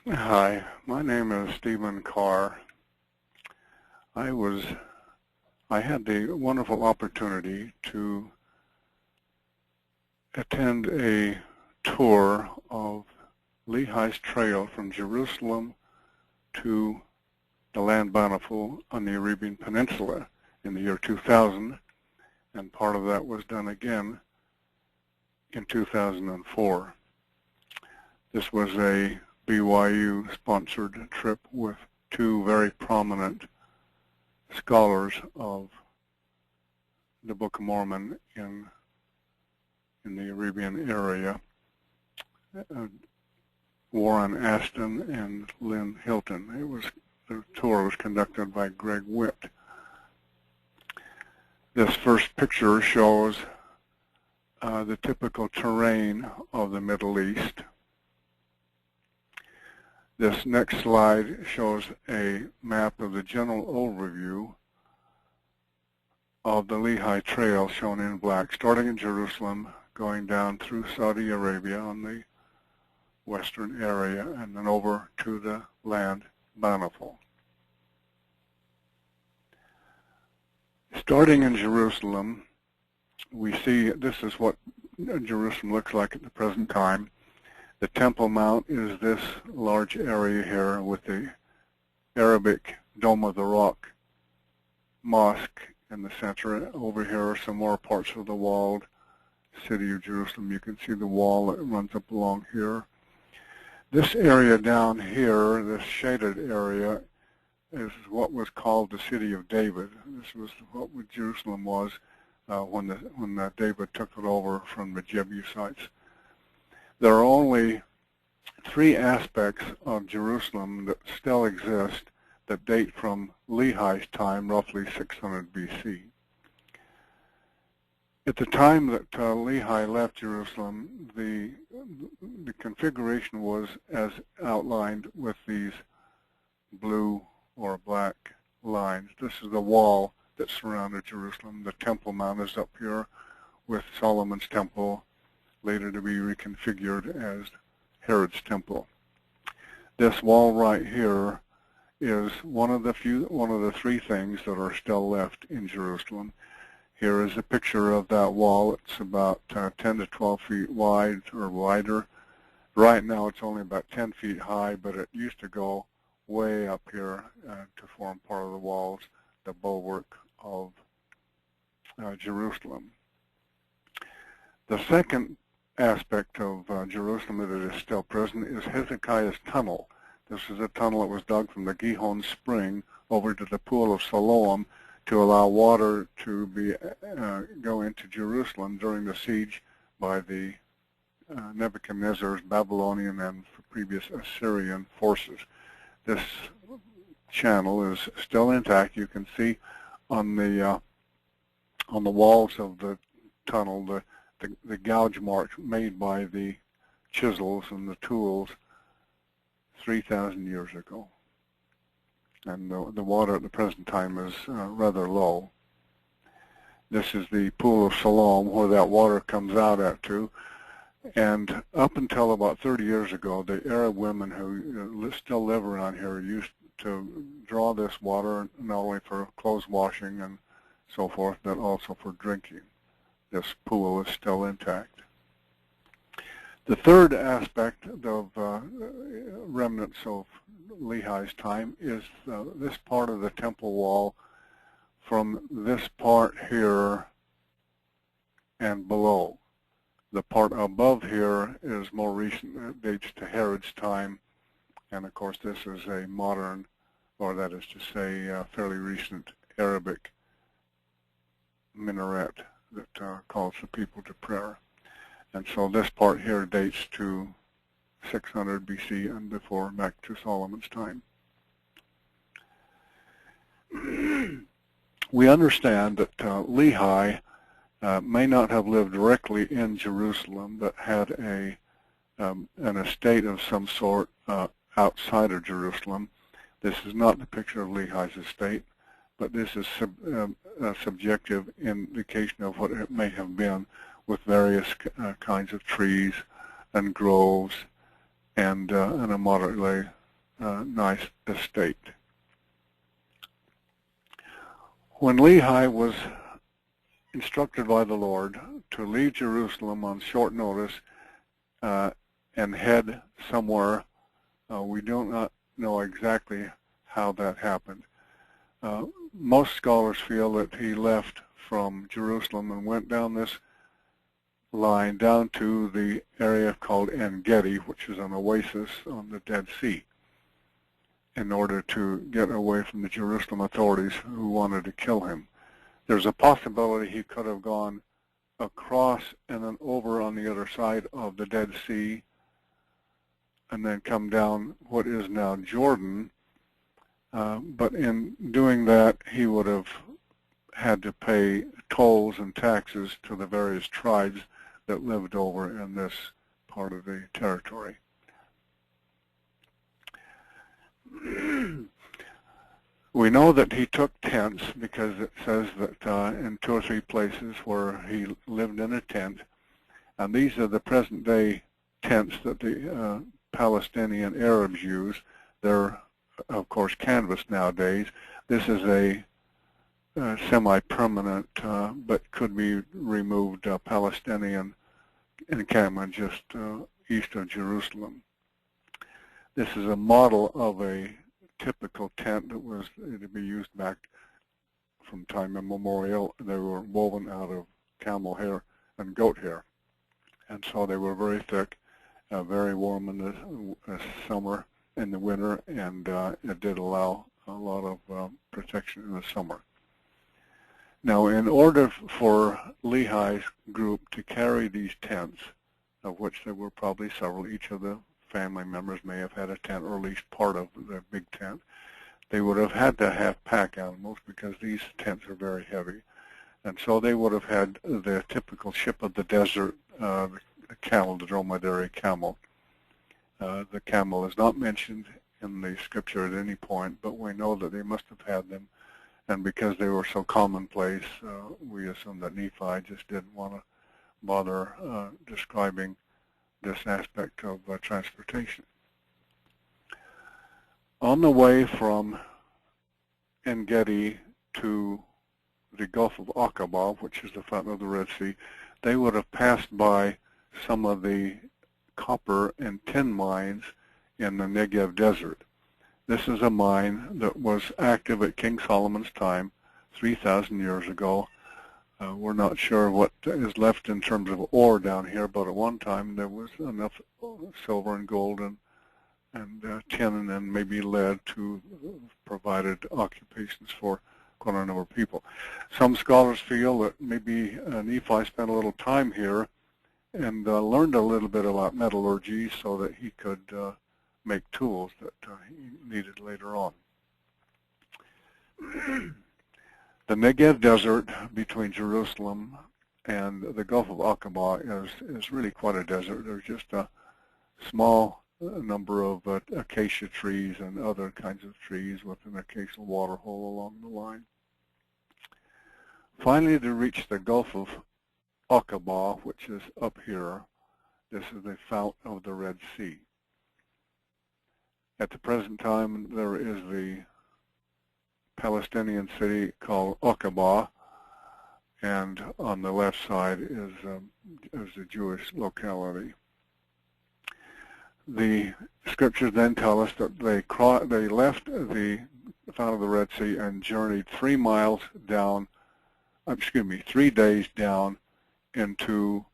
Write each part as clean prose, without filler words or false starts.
Hi, my name is Stephen Carr. I had the wonderful opportunity to attend a tour of Lehi's trail from Jerusalem to the land Bountiful on the Arabian Peninsula in the year 2000, and part of that was done again in 2004. This was a BYU-sponsored trip with two very prominent scholars of the Book of Mormon in the Arabian area, Warren Aston and Lynn Hilton. The tour was conducted by Greg Witt. This first picture shows the typical terrain of the Middle East. This next slide shows a map of the general overview of the Lehi Trail, shown in black, starting in Jerusalem, going down through Saudi Arabia on the western area, and then over to the land Bountiful. Starting in Jerusalem, we see this is what Jerusalem looks like at the present time. The Temple Mount is this large area here with the Arabic Dome of the Rock mosque in the center. Over here are some more parts of the walled city of Jerusalem. You can see the wall that runs up along here. This area down here, this shaded area, is what was called the City of David. This was what Jerusalem was when David took it over from the Jebusites. There are only three aspects of Jerusalem that still exist that date from Lehi's time, roughly 600 BC. At the time that Lehi left Jerusalem, the configuration was as outlined with these blue or black lines. This is the wall that surrounded Jerusalem. The Temple Mount is up here with Solomon's Temple, later to be reconfigured as Herod's Temple. This wall right here is one of the three things that are still left in Jerusalem. Here is a picture of that wall. It's about 10 to 12 feet wide or wider. Right now it's only about 10 feet high, but it used to go way up here to form part of the walls, the bulwark of Jerusalem. The second aspect of Jerusalem that is still present is Hezekiah's tunnel. This is a tunnel that was dug from the Gihon Spring over to the Pool of Siloam to allow water to go into Jerusalem during the siege by the Nebuchadnezzar's Babylonian and previous Assyrian forces. This channel is still intact. You can see on the walls of the tunnel the gouge marks made by the chisels and the tools 3,000 years ago. And the water at the present time is rather low. This is the Pool of Siloam, where that water comes out at to. And up until about 30 years ago, the Arab women who still live around here used to draw this water not only for clothes washing and so forth, but also for drinking. This pool is still intact. The third aspect of remnants of Lehi's time is this part of the temple wall from this part here and below. The part above here is more recent. It dates to Herod's time, and of course this is a modern, or that is to say, fairly recent Arabic minaret that calls the people to prayer. And so this part here dates to 600 BC and before, back to Solomon's time. We understand that Lehi may not have lived directly in Jerusalem, but had an estate of some sort outside of Jerusalem. This is not the picture of Lehi's estate, but this is a subjective indication of what it may have been, with various kinds of trees and groves and a moderately nice estate. When Lehi was instructed by the Lord to leave Jerusalem on short notice and head somewhere, we do not know exactly how that happened. Most scholars feel that he left from Jerusalem and went down this line down to the area called En-Gedi, which is an oasis on the Dead Sea, in order to get away from the Jerusalem authorities who wanted to kill him. There's a possibility he could have gone across and then over on the other side of the Dead Sea and then come down what is now Jordan, but in doing that he would have had to pay tolls and taxes to the various tribes that lived over in this part of the territory. We know that he took tents because it says that in 2 or 3 places where he lived in a tent, and these are the present-day tents that the Palestinian Arabs use. They're, of course, canvas nowadays. This is a semi-permanent but could be removed Palestinian encampment just east of Jerusalem. This is a model of a typical tent that was to be used back from time immemorial. They were woven out of camel hair and goat hair, and so they were very thick, very warm in the summer, in the winter, and it did allow a lot of protection in the summer. Now, in order for Lehi's group to carry these tents, of which there were probably several, each of the family members may have had a tent, or at least part of the big tent, they would have had to have pack animals because these tents are very heavy. And so they would have had the typical ship of the desert, the camel, the dromedary camel. The camel is not mentioned in the scripture at any point, but we know that they must have had them. And because they were so commonplace, we assume that Nephi just didn't want to bother describing this aspect of transportation. On the way from En-Gedi to the Gulf of Aqaba, which is the front of the Red Sea, they would have passed by some of the copper and tin mines in the Negev desert. This is a mine that was active at King Solomon's time, 3,000 years ago. We're not sure what is left in terms of ore down here, but at one time there was enough silver and gold and tin and maybe lead to provided occupations for quite a number of people. Some scholars feel that maybe Nephi spent a little time here and learned a little bit about metallurgy so that he could make tools that he needed later on. The Negev desert between Jerusalem and the Gulf of Aqaba is really quite a desert. There's just a small number of acacia trees and other kinds of trees with an occasional water hole along the line. Finally, to reach the Gulf of Aqaba, which is up here, this is the fount of the Red Sea. At the present time, there is the Palestinian city called Aqaba, and on the left side is a Jewish locality. The scriptures then tell us that they left the fount of the Red Sea and journeyed 3 days down into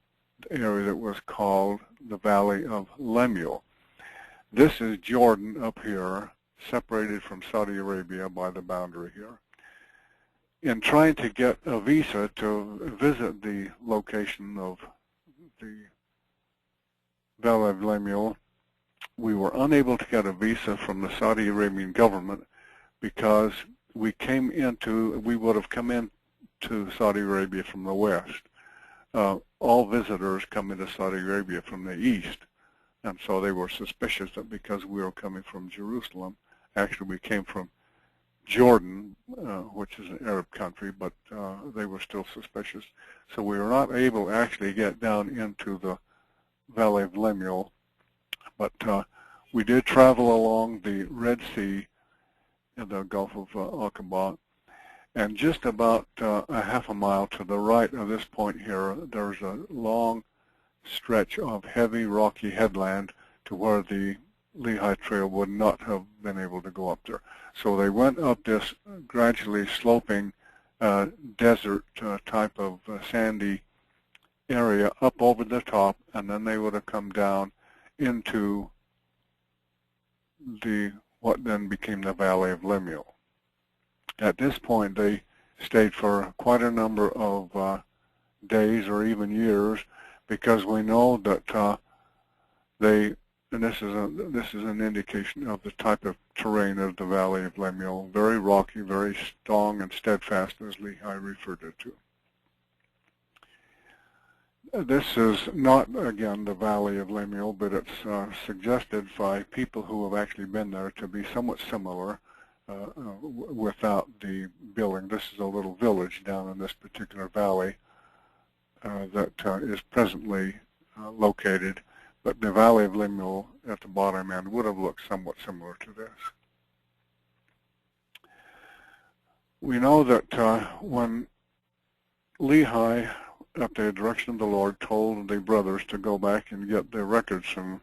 the area that was called the Valley of Lemuel. This is Jordan up here, separated from Saudi Arabia by the boundary here. In trying to get a visa to visit the location of the Valley of Lemuel, we were unable to get a visa from the Saudi Arabian government because we would have come into Saudi Arabia from the west. All visitors come into Saudi Arabia from the east, and so they were suspicious that because we were coming from Jerusalem, actually we came from Jordan, which is an Arab country, but they were still suspicious. So we were not able to actually get down into the Valley of Lemuel, but We did travel along the Red Sea in the Gulf of Aqaba, and just about a half a mile to the right of this point here, there's a long stretch of heavy rocky headland to where the Lehi Trail would not have been able to go up there. So they went up this gradually sloping desert type of sandy area up over the top, and then they would have come down into what then became the Valley of Lemuel. At this point, they stayed for quite a number of days or even years, because we know that and this is an indication of the type of terrain of the Valley of Lemuel, very rocky, very strong and steadfast, as Lehi referred it to. This is not, again, the Valley of Lemuel, but it's suggested by people who have actually been there to be somewhat similar without the building. This is a little village down in this particular valley that is presently located, but the Valley of Lemuel at the bottom end would have looked somewhat similar to this. We know that when Lehi, at the direction of the Lord, told the brothers to go back and get their records from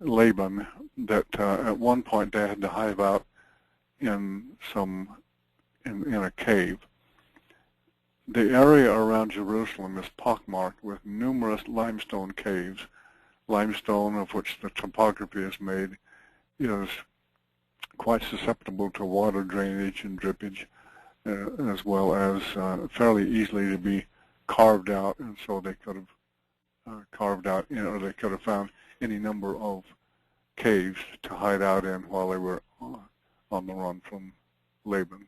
Laban, that at one point they had to hide out in a cave. The area around Jerusalem is pockmarked with numerous limestone caves. Limestone, of which the topography is made, is quite susceptible to water drainage and drippage, as well as fairly easily to be carved out, and so they could have carved out, or they could have found any number of caves to hide out in while they were on the run from Laban.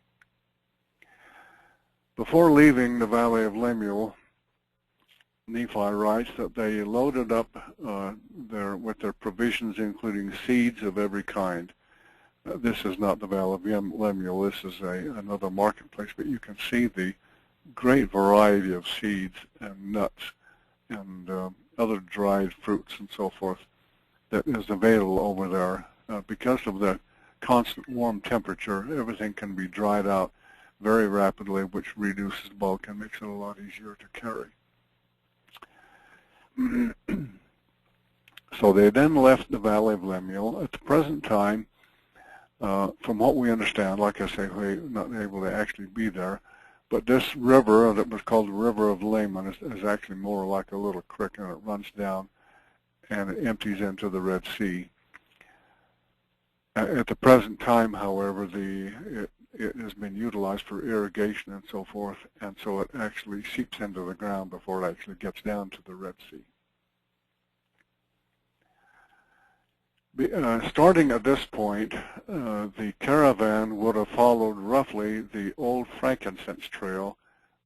Before leaving the Valley of Lemuel, Nephi writes that they loaded up with their provisions, including seeds of every kind. This is not the Valley of Lemuel. This is another marketplace, but you can see the great variety of seeds and nuts and other dried fruits and so forth that is available over there. Because of the constant warm temperature, everything can be dried out very rapidly, which reduces bulk and makes it a lot easier to carry. So they then left the Valley of Lemuel. At the present time, from what we understand, like I say, we're not able to actually be there, but this river that was called the River of Laman is actually more like a little creek, and it runs down and it empties into the Red Sea. At the present time, however, it has been utilized for irrigation and so forth, and so it actually seeps into the ground before it actually gets down to the Red Sea. Starting at this point, the caravan would have followed roughly the old frankincense trail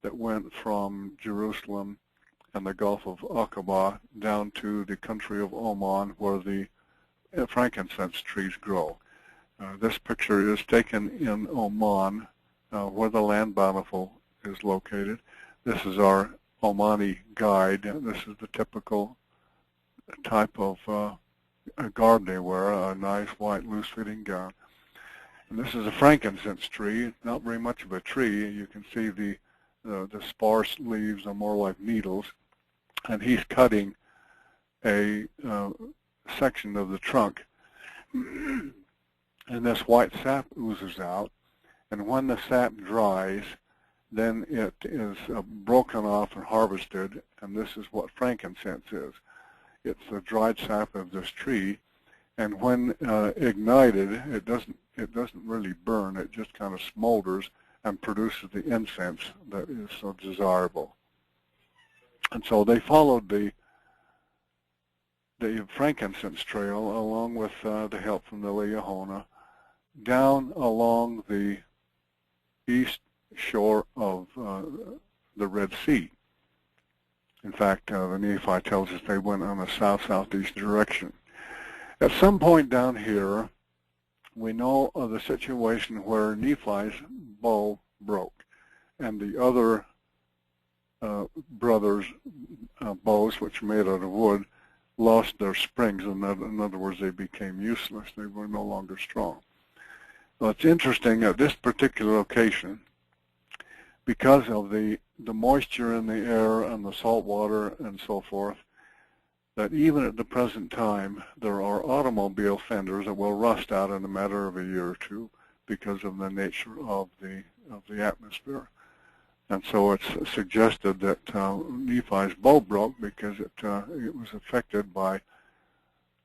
that went from Jerusalem and the Gulf of Aqaba down to the country of Oman, where the frankincense trees grow. This picture is taken in Oman, where the land Bountiful is located. This is our Omani guide. This is the typical type of garb they wear, a nice white loose-fitting gown. And this is a frankincense tree, not very much of a tree. You can see the sparse leaves are more like needles, and he's cutting a section of the trunk, and this white sap oozes out, and when the sap dries, then it is broken off and harvested, and this is what frankincense is. It's the dried sap of this tree, and when ignited, it doesn't really burn. It just kind of smolders and produces the incense that is so desirable. And so they followed the frankincense trail along with the help from the Liahona down along the east shore of the Red Sea. In fact, the Nephi tells us they went on a south-southeast direction. At some point down here, we know of the situation where Nephi's bow broke, and the other brothers' bows, which are made out of wood, lost their springs. In other words, they became useless. They were no longer strong. Well, it's interesting at this particular location, because of the moisture in the air and the salt water and so forth, that even at the present time, there are automobile fenders that will rust out in a matter of a year or two because of the nature of the atmosphere. And so it's suggested that Nephi's bow broke because it was affected by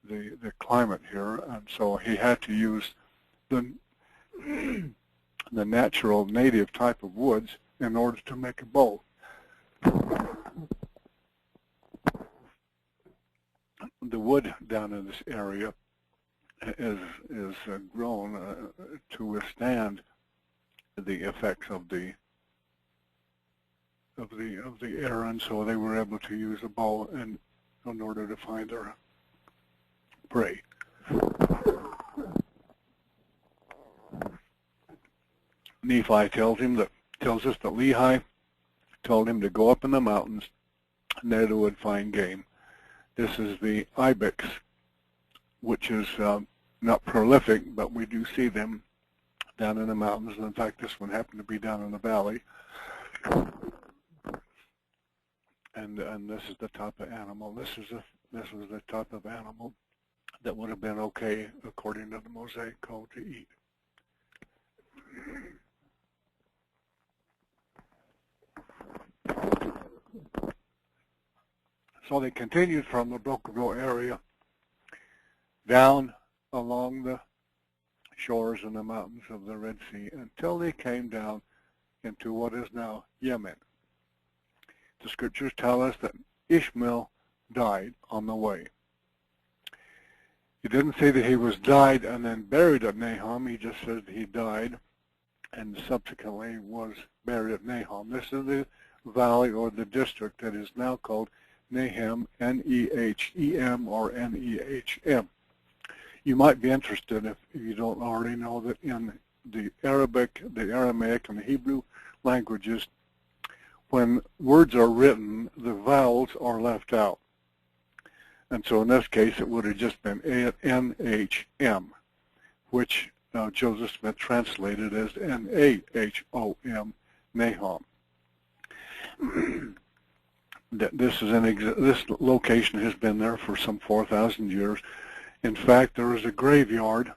the climate here, and so he had to use the natural native type of woods in order to make a bow. The wood down in this area is grown to withstand the effects of the air, and so they were able to use a bow in order to find their prey. Nephi tells us that Lehi told him to go up in the mountains and there they would find game. This is the ibex, which is not prolific, but we do see them down in the mountains. In fact, this one happened to be down in the valley. And this is the type of animal. This was the type of animal that would have been okay according to the Mosaic code to eat. So they continued from the Brokerville area down along the shores and the mountains of the Red Sea until they came down into what is now Yemen. The scriptures tell us that Ishmael died on the way. He didn't say that he was died and then buried at Nahom. He just said he died and subsequently was buried at Nahom. This is the valley or the district that is now called Nehem, N-E-H-E-M or N-E-H-M. You might be interested, if you don't already know, that in the Arabic, the Aramaic, and the Hebrew languages, when words are written, the vowels are left out. And so in this case, it would have just been N-H-M, which Joseph Smith translated as N-A-H-O-M, Nahom. This location has been there for some 4,000 years. In fact, there is a graveyard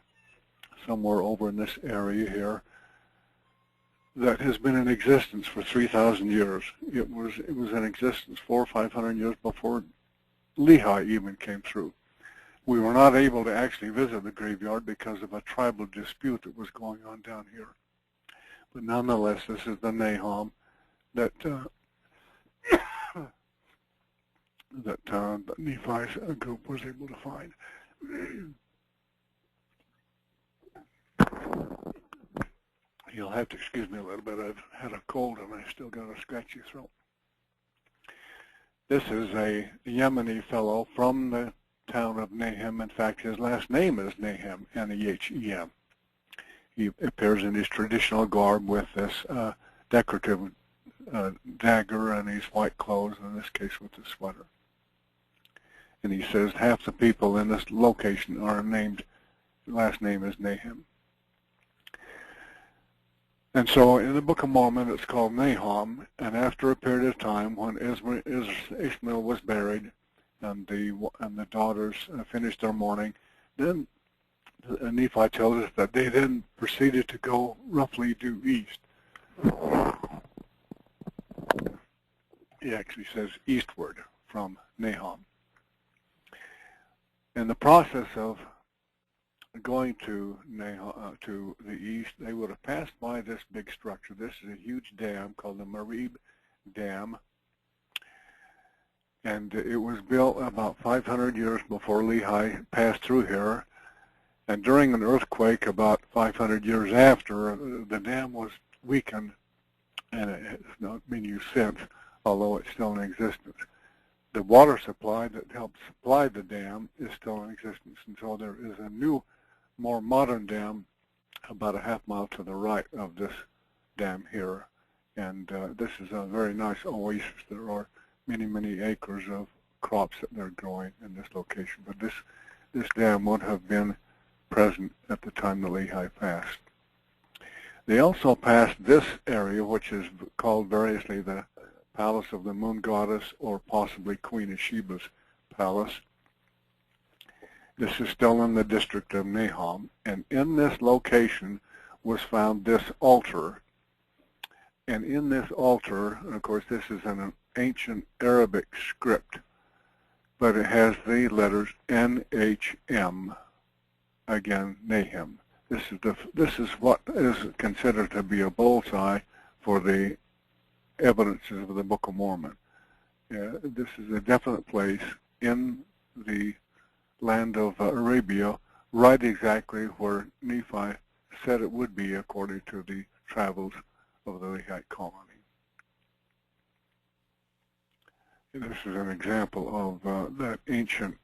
somewhere over in this area here that has been in existence for 3,000 years. It was in existence 400 or 500 years before Lehi even came through. We were not able to actually visit the graveyard because of a tribal dispute that was going on down here. But nonetheless, this is the Nahom that Nephi's group was able to find. You'll have to excuse me a little bit. I've had a cold and I still got a scratchy throat. This is a Yemeni fellow from the town of Nehem. In fact, his last name is Nehem, N-E-H-E-M. He appears in his traditional garb with this decorative dagger and his white clothes, in this case with a sweater. And he says half the people in this location are named, last name is Nehem. And so in the Book of Mormon it's called Nahom, and after a period of time when Ishmael was buried and the daughters finished their mourning, then Nephi tells us that they then proceeded to go roughly due east. He actually says eastward from Nahom. In the process of going to the east, they would have passed by this big structure. This is a huge dam called the Marib Dam, and it was built about 500 years before Lehi passed through here. And during an earthquake about 500 years after, the dam was weakened, and it has not been used since, although it's still in existence. The water supply that helped supply the dam is still in existence, and so there is a new, more modern dam about a half mile to the right of this dam here. And this is a very nice oasis. There are many, many acres of crops that they're growing in this location. But this dam would have been present at the time the Lehi passed. They also passed this area, which is called variously the Palace of the Moon Goddess or possibly Queen of Sheba's palace. This is still in the district of Nahom, and in this location was found this altar. And in this altar, and of course this is in an ancient Arabic script, but it has the letters NHM, again, Nahum. This is what is considered to be a bullseye for the evidences of the Book of Mormon. This is a definite place in the land of Arabia, right exactly where Nephi said it would be according to the travels of the Lehite colony. And this is an example of that ancient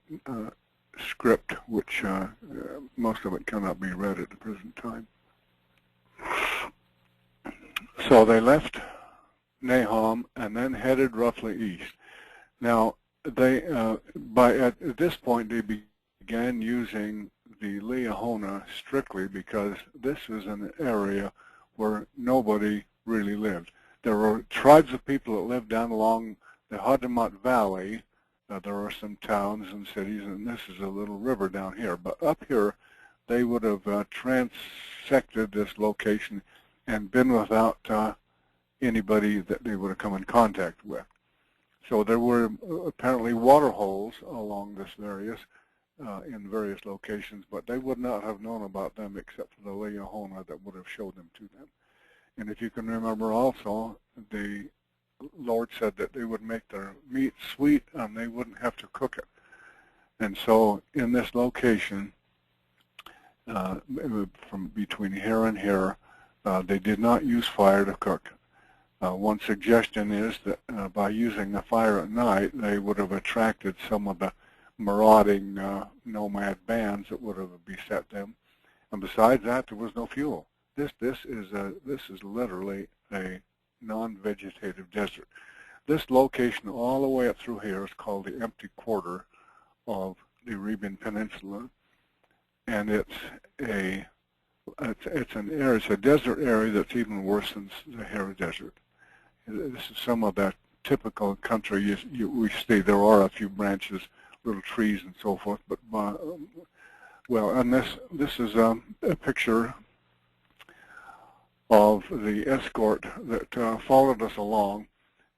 script, which most of it cannot be read at the present time. So they left Nahom and then headed roughly east. Now, they at this point they began using the Liahona strictly because this is an area where nobody really lived. There were tribes of people that lived down along the Hadamot Valley. There are some towns and cities, and this is a little river down here. But up here, they would have transected this location and been without anybody that they would have come in contact with. So there were apparently water holes along this in various locations, but they would not have known about them except for the Liahona that would have showed them to them. And if you can remember also, the Lord said that they would make their meat sweet and they wouldn't have to cook it. And so in this location, from between here and here, they did not use fire to cook. One suggestion is that by using the fire at night, they would have attracted some of the marauding nomad bands that would have beset them. And besides that, there was no fuel. This is literally a non-vegetative desert. This location all the way up through here is called the empty quarter of the Arabian Peninsula, and it's a desert area that's even worse than the Sahara Desert. This is some of that typical country we see. There are a few branches, little trees, and so forth. But well, and this is a picture of the escort that followed us along.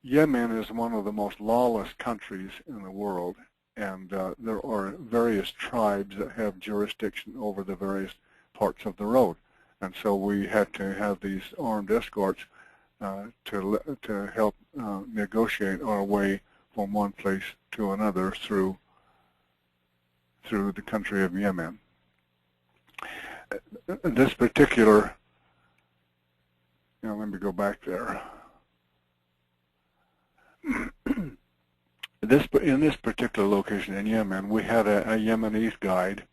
Yemen is one of the most lawless countries in the world, and there are various tribes that have jurisdiction over the various parts of the road. And so we had to have these armed escorts to help negotiate our way from one place to another through the country of Yemen. This particular, let me go back there. In this particular location in Yemen, we had a Yemenese guide,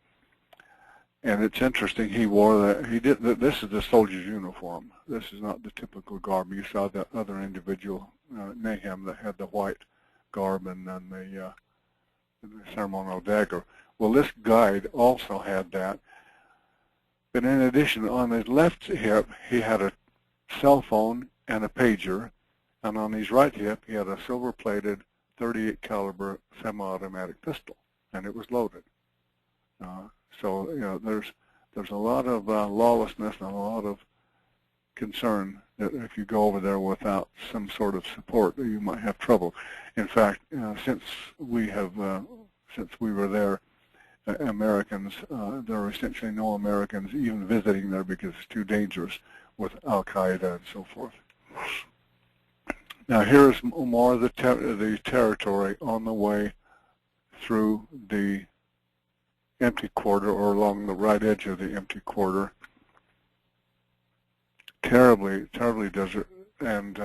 and it's interesting. He wore this is the soldier's uniform. This is not the typical garb. You saw the other individual, Nahum, that had the white garb and then the ceremonial dagger. Well, this guide also had that. But in addition, on his left hip, he had a cell phone and a pager, and on his right hip, he had a silver-plated .38 caliber semi-automatic pistol, and it was loaded. So there's a lot of lawlessness and a lot of concern that if you go over there without some sort of support, you might have trouble. In fact, since we were there, Americans, there are essentially no Americans even visiting there because it's too dangerous with Al-Qaeda and so forth. Now here's more of the territory on the way through the empty quarter, or along the right edge of the empty quarter. Terribly desert, and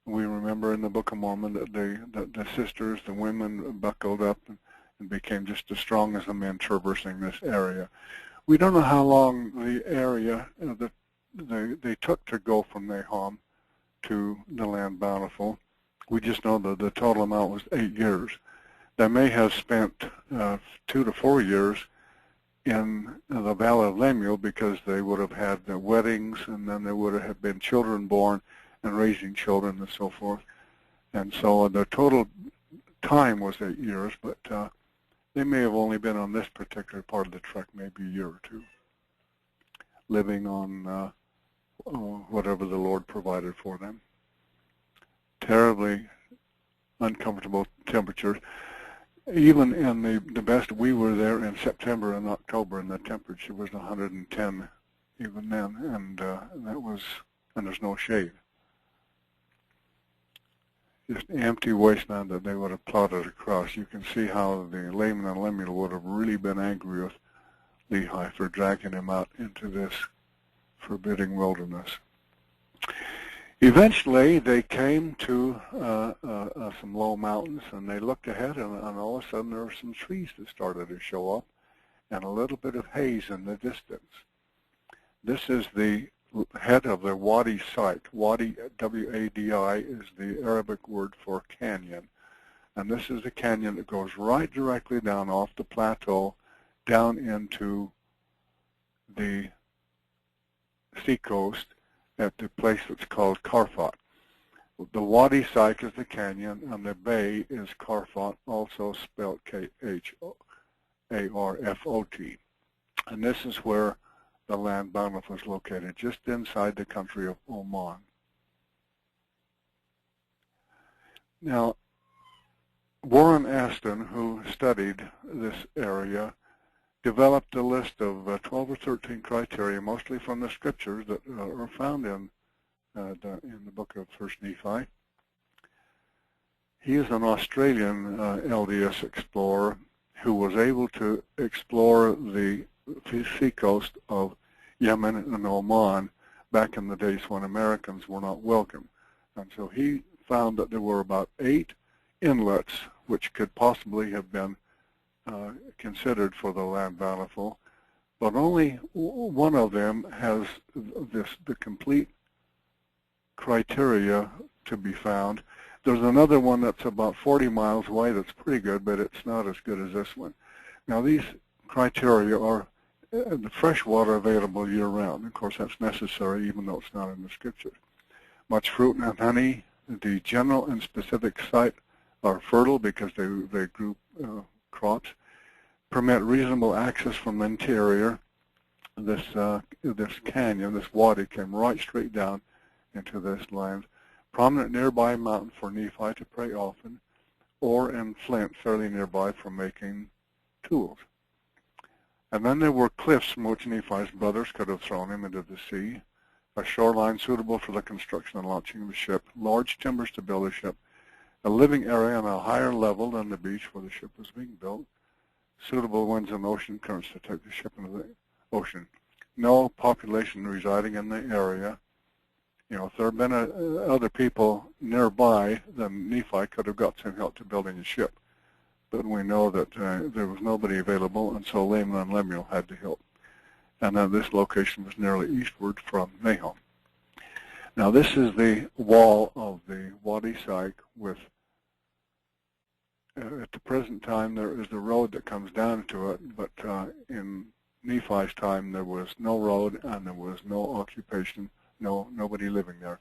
we remember in the Book of Mormon that the sisters, the women, buckled up and became just as strong as the men traversing this area. We don't know how long the area that they took to go from Nahom to the land Bountiful. We just know that the total amount was 8 years. they may have spent 2 to 4 years in the Valley of Lemuel because they would have had weddings, and then there would have been children born and raising children and so forth. And so the total time was 8 years, but they may have only been on this particular part of the trek maybe a year or two, living on whatever the Lord provided for them. Terribly uncomfortable temperatures. Even in the best, we were there in September and October, and the temperature was 110 even then, and there's no shade. Just empty wasteland that they would have plotted across. You can see how the Laman and Lemuel would have really been angry with Lehi for dragging him out into this forbidding wilderness. Eventually, they came to some low mountains, and they looked ahead, and all of a sudden there were some trees that started to show up, and a little bit of haze in the distance. This is the head of the Wadi site. Wadi, W-A-D-I, is the Arabic word for canyon. And this is a canyon that goes right directly down off the plateau, down into the seacoast at the place that's called Carr. The Wadi site is the canyon, and the bay is Carr, also spelled K-H-A-R-F-O-T. And this is where the land Bountiful is located, just inside the country of Oman. Now, Warren Aston, who studied this area, developed a list of 12 or 13 criteria, mostly from the scriptures that are found in the book of 1 Nephi. He is an Australian LDS explorer who was able to explore the seacoast of Yemen and Oman back in the days when Americans were not welcome. And so he found that there were about 8 inlets which could possibly have been considered for the land Bountiful, but only one of them has the complete criteria to be found. There's another one that's about 40 miles away that's pretty good, but it's not as good as this one. Now these criteria are the fresh water available year-round. Of course, that's necessary, even though it's not in the scriptures. Much fruit and honey. The general and specific site are fertile because they group crops. Permit reasonable access from the interior. This canyon, this wadi, came right straight down into this land. Prominent nearby mountain for Nephi to pray often, or in Flint, fairly nearby for making tools. And then there were cliffs from which Nephi's brothers could have thrown him into the sea, a shoreline suitable for the construction and launching of the ship, large timbers to build a ship, a living area on a higher level than the beach where the ship was being built, suitable winds and ocean currents to take the ship into the ocean. No population residing in the area. You know, if there had been other people nearby, then Nephi could have got some help to building a ship. But we know that there was nobody available, and so Laman and Lemuel had to help. And then this location was nearly eastward from Nahum. Now this is the wall of the Wadi site with, at the present time, there is the road that comes down to it, but in Nephi's time there was no road and there was no occupation, nobody living there.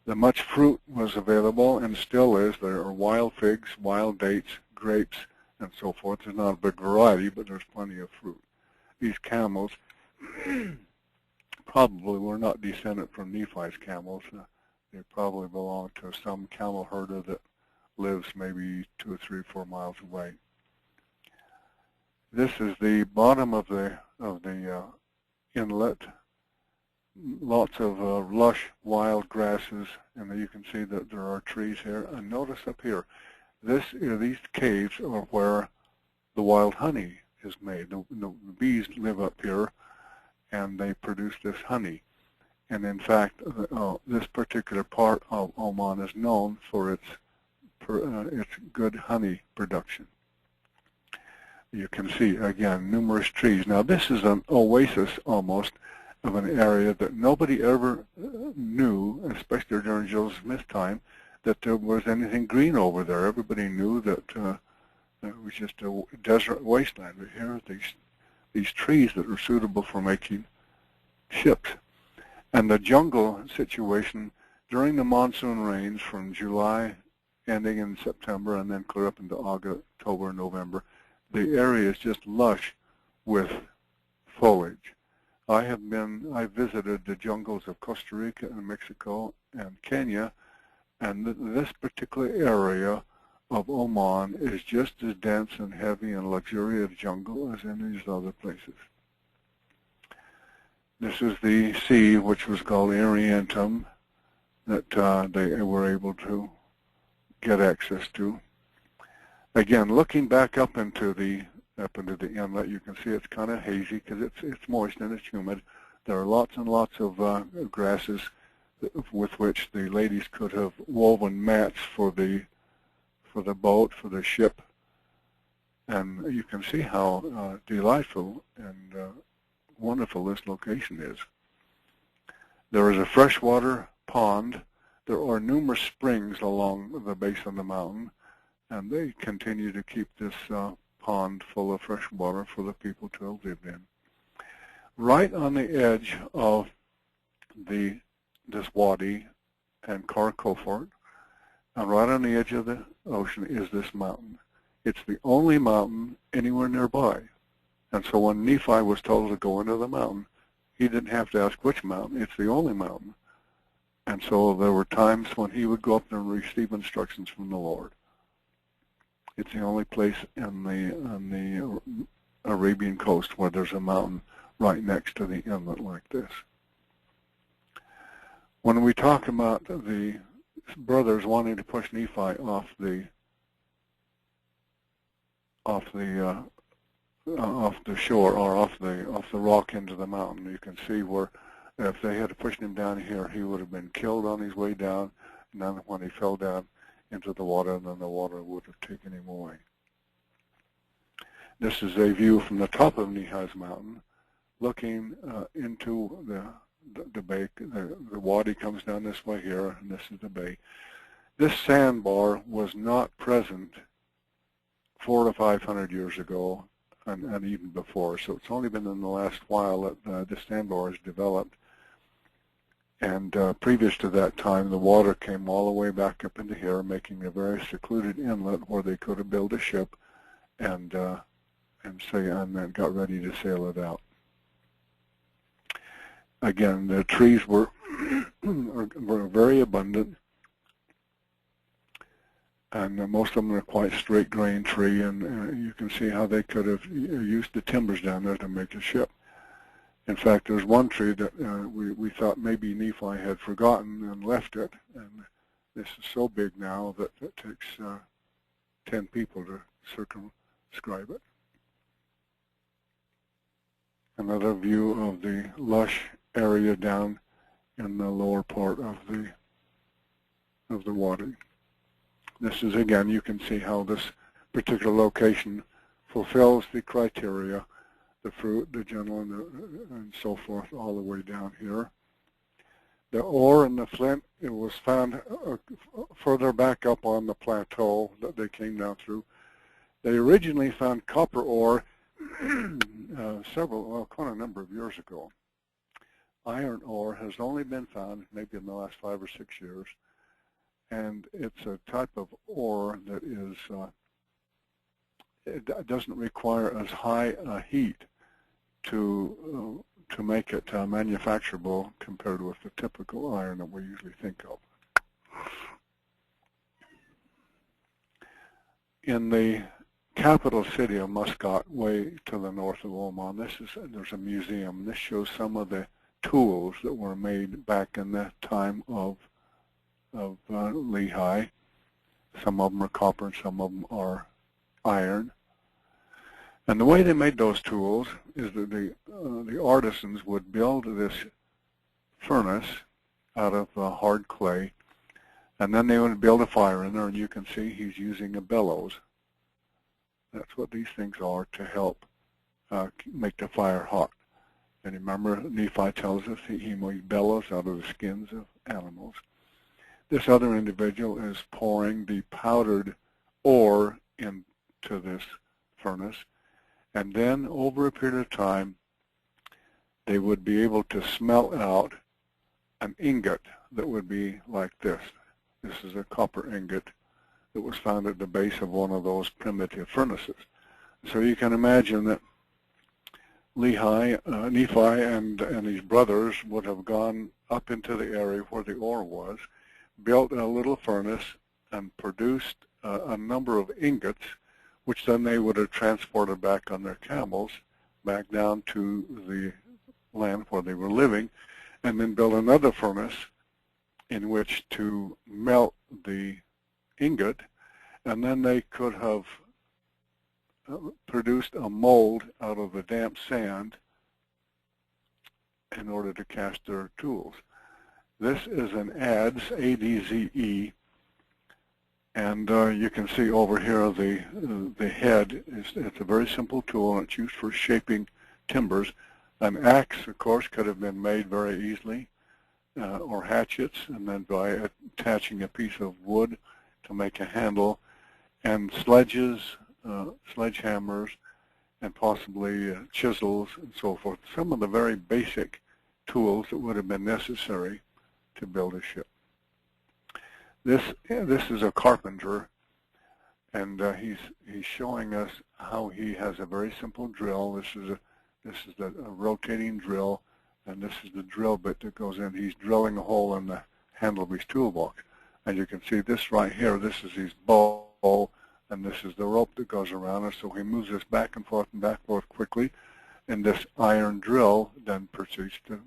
The much fruit was available and still is. There are wild figs, wild dates, grapes, and so forth. There's not a big variety, but there's plenty of fruit. These camels probably were not descendant from Nephi's camels. They probably belong to some camel herder that lives maybe 2 or 3 or 4 miles away. This is the bottom of the inlet. Lots of lush wild grasses, and you can see that there are trees here. And notice up here, these caves are where the wild honey is made. The bees live up here, and they produce this honey. And in fact, this particular part of Oman is known for its good honey production. You can see, again, numerous trees. Now this is an oasis almost of an area that nobody ever knew, especially during Joseph Smith's time, that there was anything green over there. Everybody knew that It was just a desert wasteland. But here are these trees that are suitable for making ships. And the jungle situation during the monsoon rains from July ending in September and then clear up into August, October, November, the area is just lush with foliage. I visited the jungles of Costa Rica and Mexico and Kenya, and this particular area of Oman is just as dense and heavy and luxurious jungle as any of these other places. This is the sea, which was called Ariantum, that they were able to get access to. Again, looking back up into the inlet, you can see it's kind of hazy because it's moist and it's humid. There are lots and lots of grasses with which the ladies could have woven mats for the boat, for the ship, and you can see how delightful and wonderful this location is. There is a freshwater pond. There are numerous springs along the base of the mountain, and they continue to keep this pond full of fresh water for the people to live in. Right on the edge of this wadi and Carr, and right on the edge of the ocean is this mountain. It's the only mountain anywhere nearby. And so when Nephi was told to go into the mountain, he didn't have to ask which mountain. It's the only mountain. And so there were times when he would go up there and receive instructions from the Lord. It's the only place on the Arabian coast where there's a mountain right next to the inlet like this. When we talk about the brothers wanting to push Nephi off the shore or off the rock into the mountain, you can see where if they had pushed him down here, he would have been killed on his way down, and then when he fell down into the water, then the water would have taken him away. This is a view from the top of Nehi's mountain, looking into the bay. The wadi comes down this way here, and this is the bay. This sandbar was not present 400 to 500 years ago, and even before. So it's only been in the last while that this sandbar has developed. And previous to that time, the water came all the way back up into here, making a very secluded inlet where they could have built a ship and then got ready to sail it out. Again, the trees were very abundant, and most of them are quite straight grain tree, and you can see how they could have used the timbers down there to make a ship. In fact, there's one tree that we thought maybe Nephi had forgotten and left it, and this is so big now that it takes 10 people to circumscribe it. Another view of the lush area down in the lower part of the wadi. This is, again, you can see how this particular location fulfills the criteria, the fruit, the gentle, and so forth, all the way down here. The ore and the flint, it was found further back up on the plateau that they came down through. They originally found copper ore quite a number of years ago. Iron ore has only been found maybe in the last 5 or 6 years, and it's a type of ore that is it doesn't require as high a heat to make it manufacturable compared with the typical iron that we usually think of. In the capital city of Muscat, way to the north of Oman, there's a museum. This shows some of the tools that were made back in the time of Lehi. Some of them are copper and some of them are iron. And the way they made those tools is that the artisans would build this furnace out of hard clay, and then they would build a fire in there, and you can see he's using a bellows. That's what these things are to help make the fire hot. And remember, Nephi tells us he made bellows out of the skins of animals. This other individual is pouring the powdered ore to this furnace, and then over a period of time they would be able to smelt out an ingot that would be like this. This is a copper ingot that was found at the base of one of those primitive furnaces. So you can imagine that Lehi, Nephi and his brothers would have gone up into the area where the ore was, built a little furnace, and produced a number of ingots, which then they would have transported back on their camels back down to the land where they were living, and then built another furnace in which to melt the ingot, and then they could have produced a mold out of the damp sand in order to cast their tools. This is an adze, A-D-Z-E, and you can see over here the head. It's a very simple tool, and it's used for shaping timbers. An axe, of course, could have been made very easily, or hatchets, and then by attaching a piece of wood to make a handle, and sledges, sledgehammers, and possibly chisels and so forth. Some of the very basic tools that would have been necessary to build a ship. This is a carpenter, and he's showing us how he has a very simple drill. This is a rotating drill, and this is the drill bit that goes in. He's drilling a hole in the handle of his toolbox. And you can see this right here. This is his bow, and this is the rope that goes around it. So he moves this back and forth quickly, and this iron drill then proceeds to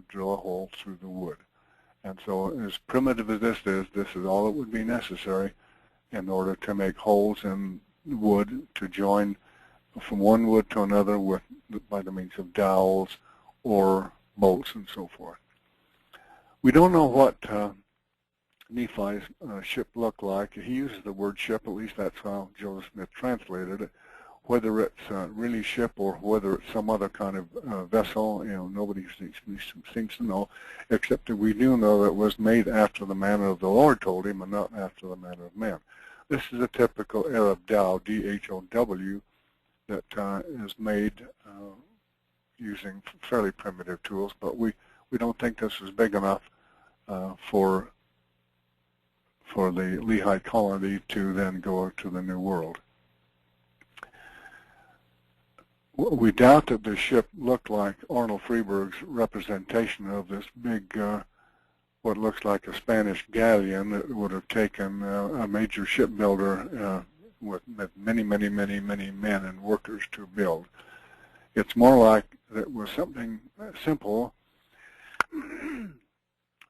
drill a hole through the wood. And so as primitive as this is all that would be necessary in order to make holes in wood to join from one wood to another by the means of dowels or bolts and so forth. We don't know what Nephi's ship looked like. He uses the word ship, at least that's how Joseph Smith translated it. Whether it's really ship or whether it's some other kind of vessel, nobody seems to know, except that we do know that it was made after the manner of the Lord told him and not after the manner of man. This is a typical Arab dhow, D-H-O-W, that is made using fairly primitive tools, but we don't think this is big enough for the Lehi colony to then go to the New World. We doubt that the ship looked like Arnold Freeberg's representation of this big, what looks like a Spanish galleon that would have taken a major shipbuilder with many men and workers to build. It's more like it was something simple.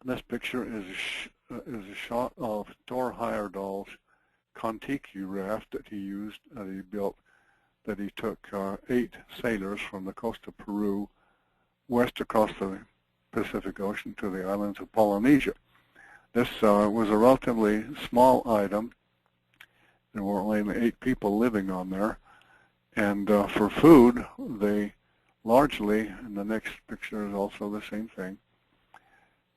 This picture is a shot of Thor Heyerdahl's Kontiki raft that he built, that he took 8 sailors from the coast of Peru west across the Pacific Ocean to the islands of Polynesia. This was a relatively small item. There were only 8 people living on there. And for food, they largely, and the next picture is also the same thing,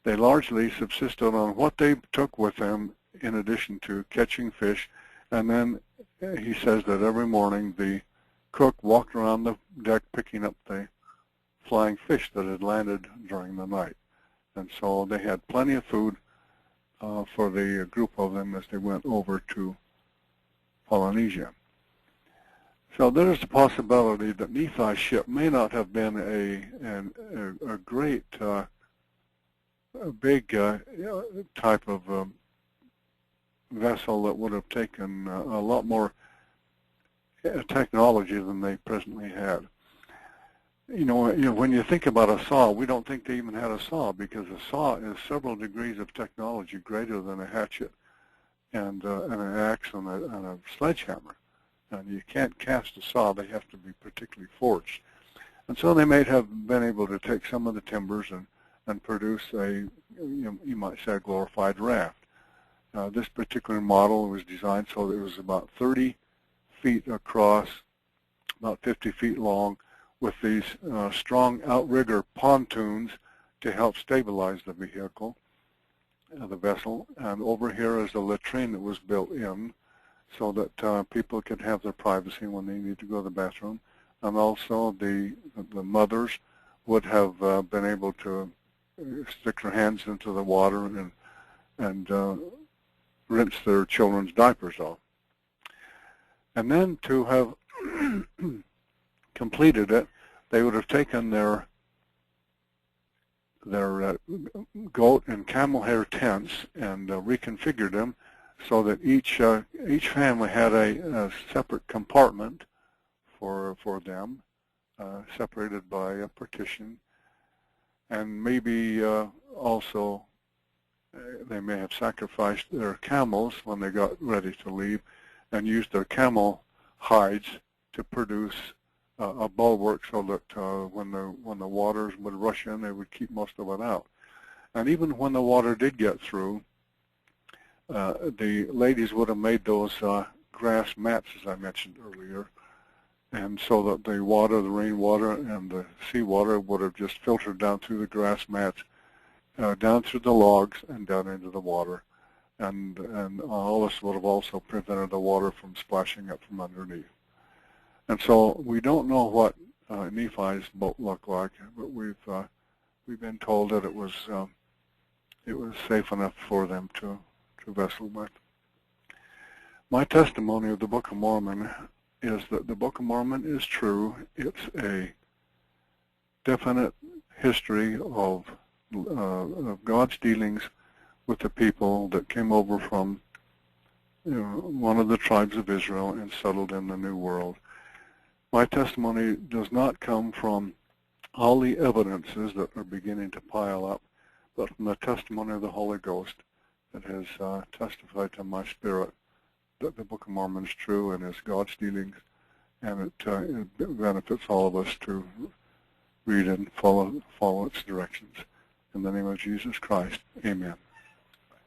they largely subsisted on what they took with them in addition to catching fish. And then he says that every morning the cook walked around the deck picking up the flying fish that had landed during the night. And so they had plenty of food for the group of them as they went over to Polynesia. So there is the possibility that Nephi's ship may not have been a great, big type of vessel that would have taken a lot more technology than they presently had. When you think about a saw, we don't think they even had a saw, because a saw is several degrees of technology greater than a hatchet and an axe and a sledgehammer. And you can't cast a saw; they have to be particularly forged. And so they may have been able to take some of the timbers and produce you might say, a glorified raft. This particular model was designed so that it was about 30 feet across, about 50 feet long, with these strong outrigger pontoons to help stabilize the vehicle, the vessel. And over here is the latrine that was built in, so that people could have their privacy when they need to go to the bathroom. And also the mothers would have been able to stick their hands into the water and rinse their children's diapers off. And then to have completed it, they would have taken their goat and camel hair tents and reconfigured them so that each family had a separate compartment for them, separated by a partition. And maybe also they may have sacrificed their camels when they got ready to leave and used their camel hides to produce a bulwark so that when the waters would rush in, they would keep most of it out. And even when the water did get through, the ladies would have made those grass mats, as I mentioned earlier, and so that the water, the rainwater and the seawater would have just filtered down through the grass mats, down through the logs and down into the water. And all this would have also prevented the water from splashing up from underneath. And so we don't know what Nephi's boat looked like, but we've been told that it was safe enough for them to vessel with. My testimony of the Book of Mormon is that the Book of Mormon is true. It's a definite history of God's dealings with the people that came over from one of the tribes of Israel and settled in the New World. My testimony does not come from all the evidences that are beginning to pile up, but from the testimony of the Holy Ghost that has testified to my spirit that the Book of Mormon is true and is God's dealings, and it benefits all of us to read and follow its directions. In the name of Jesus Christ, amen.